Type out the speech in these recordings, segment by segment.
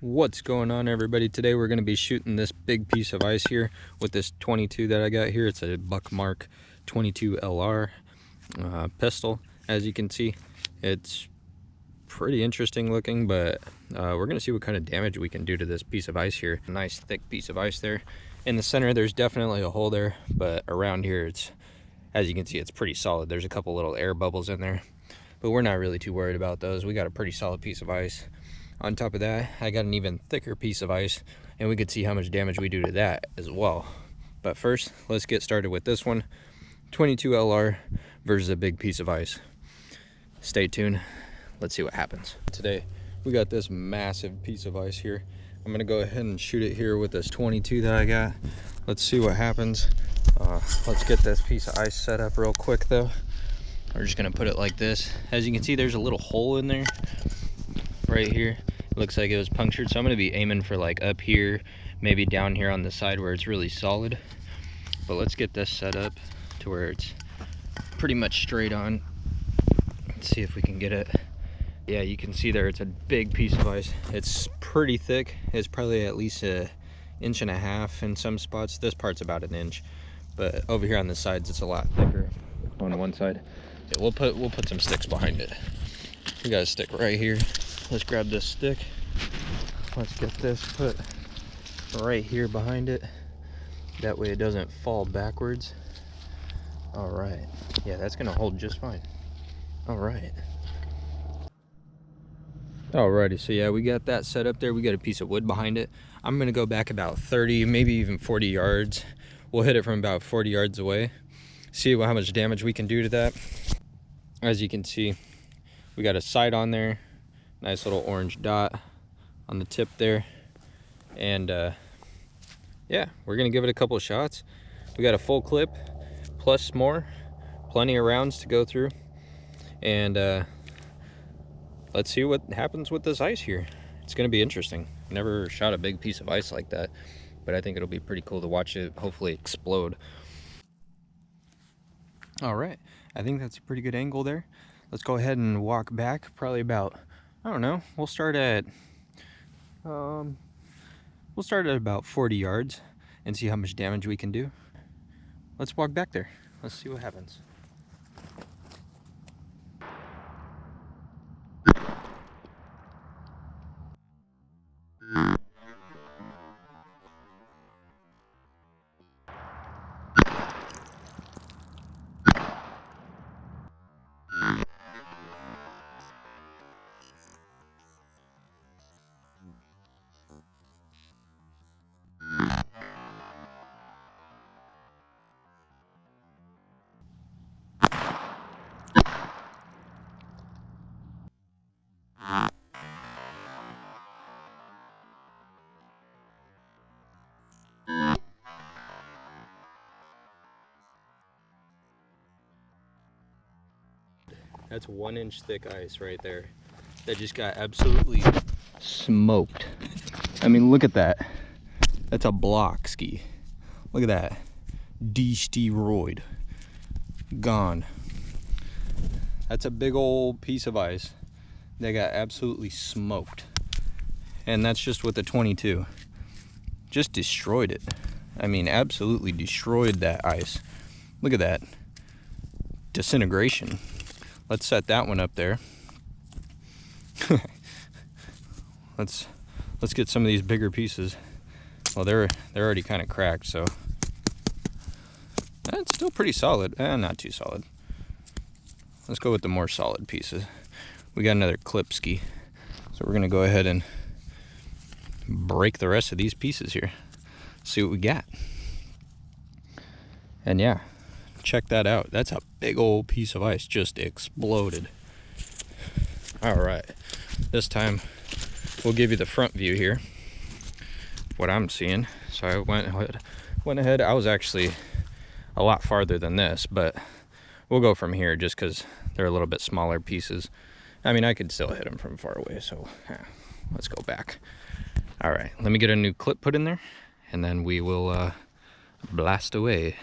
What's going on, everybody? Today we're going to be shooting this big piece of ice here with this 22 that I got here. It's a Buckmark 22 LR pistol. As you can see, it's pretty interesting looking, but we're going to see what kind of damage we can do to this piece of ice here. A nice thick piece of ice there. In the center there's definitely a hole there, but around here it's, as you can see, it's pretty solid. There's a couple little air bubbles in there, but we're not really too worried about those. We got a pretty solid piece of ice. On top of that, I got an even thicker piece of ice, and we could see how much damage we do to that as well. But first, let's get started with this one. 22 LR versus a big piece of ice. Stay tuned. Let's see what happens. Today, we got this massive piece of ice here. I'm gonna go ahead and shoot it here with this 22 that I got. Let's see what happens. Let's get this piece of ice set up real quick though. We're just gonna put it like this. As you can see, there's a little hole in there right here. It looks like it was punctured, so I'm going to be aiming for like up here, maybe down here on the side where it's really solid. But let's get this set up to where it's pretty much straight on. Let's see if we can get it. Yeah, you can see there it's a big piece of ice. It's pretty thick. It's probably at least an inch and a half in some spots. This part's about an inch, but over here on the sides it's a lot thicker on one side. Yeah, we'll put some sticks behind it. We got a stick right here. Let's grab this stick. Let's get this put right here behind it. That way it doesn't fall backwards. All right. Yeah, that's gonna hold just fine. All right. Alrighty, so yeah, we got that set up there. We got a piece of wood behind it. I'm gonna go back about 30, maybe even 40 yards. We'll hit it from about 40 yards away. See how much damage we can do to that. As you can see, we got a sight on there. Nice little orange dot on the tip there. And yeah, we're gonna give it a couple of shots. We got a full clip plus more, plenty of rounds to go through. And let's see what happens with this ice here. It's gonna be interesting. Never shot a big piece of ice like that, but I think it'll be pretty cool to watch it hopefully explode. All right, I think that's a pretty good angle there. Let's go ahead and walk back probably about, I don't know, we'll start at about 40 yards and see how much damage we can do. Let's walk back there. Let's see what happens. That's 1 inch thick ice right there. That just got absolutely smoked. I mean, look at that. That's a block ski. Look at that. Destroyed. Gone. That's a big old piece of ice. They got absolutely smoked. And that's just with the 22. Just destroyed it. I mean, absolutely destroyed that ice. Look at that. Disintegration. Let's set that one up there. Let's get some of these bigger pieces. Well, they're already kind of cracked, so it's still pretty solid. Not too solid. Let's go with the more solid pieces. We got another clip ski, so we're gonna go ahead and break the rest of these pieces here. See what we got. And yeah, check that out. That's a big old piece of ice just exploded. All right, this time we'll give you the front view here, what I'm seeing. So I went ahead. I was actually a lot farther than this, but we'll go from here just because they're a little bit smaller pieces. I mean, I could still hit them from far away, so let's go back. All right, let me get a new clip put in there, and then we will blast away.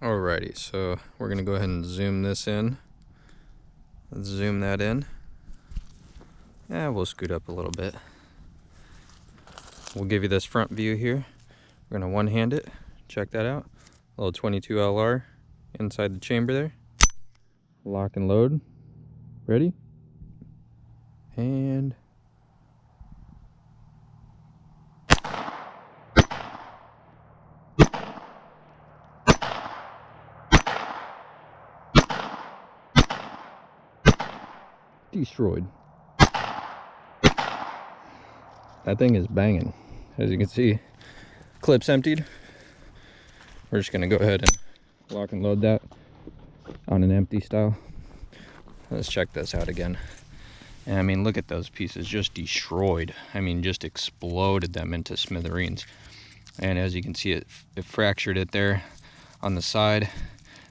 Alrighty, so we're gonna go ahead and zoom this in. Let's zoom that in. We'll scoot up a little bit. We'll give you this front view here. We're gonna one-hand it. Check that out. A little 22 LR inside the chamber there. Lock and load. Ready? And destroyed. That thing is banging. As you can see, clip's emptied. We're just gonna go ahead and lock and load that on an empty style. Let's check this out again. And I mean, look at those pieces, just destroyed. I mean, just exploded them into smithereens. And as you can see, it fractured it there on the side.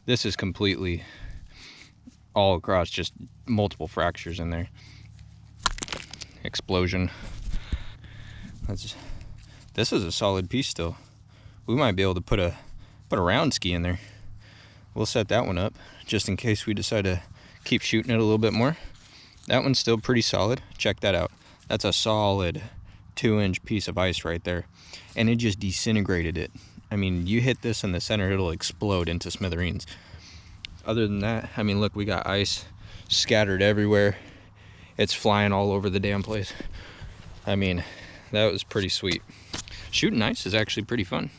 This is completely all across, just multiple fractures in there. Explosion. This is a solid piece still. We might be able to put a round ski in there. We'll set that one up just in case we decide to keep shooting it a little bit more. That one's still pretty solid. Check that out. That's a solid 2-inch piece of ice right there. And it just disintegrated it. I mean, you hit this in the center, it'll explode into smithereens. Other than that, I mean, look, we got ice scattered everywhere. It's flying all over the damn place. I mean, that was pretty sweet. Shooting ice is actually pretty fun.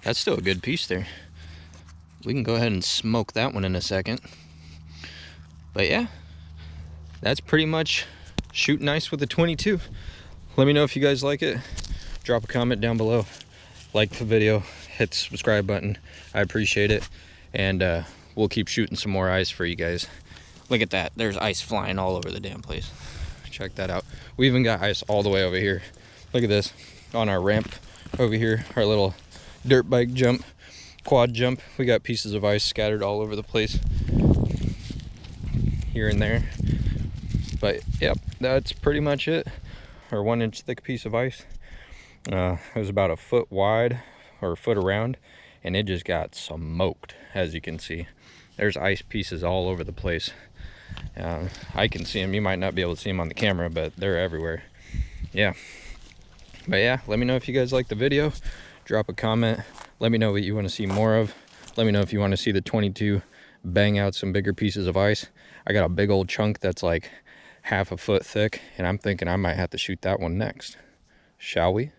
That's still a good piece there. We can go ahead and smoke that one in a second. But yeah, that's pretty much shooting ice with the 22. Let me know if you guys like it. Drop a comment down below. Like the video, hit the subscribe button. I appreciate it. And we'll keep shooting some more ice for you guys. Look at that, there's ice flying all over the damn place. Check that out. We even got ice all the way over here. Look at this, on our ramp over here, our little dirt bike jump, quad jump. We got pieces of ice scattered all over the place, here and there. But yep, that's pretty much it. Our 1-inch thick piece of ice. It was about a foot wide, or a foot around, and it just got smoked. As you can see, there's ice pieces all over the place. I can see them. You might not be able to see them on the camera, but they're everywhere. Yeah. But yeah, let me know if you guys like the video. Drop a comment. Let me know what you want to see more of. Let me know if you want to see the 22 bang out some bigger pieces of ice. I got a big old chunk that's like half a foot thick, and I'm thinking I might have to shoot that one next. Shall we?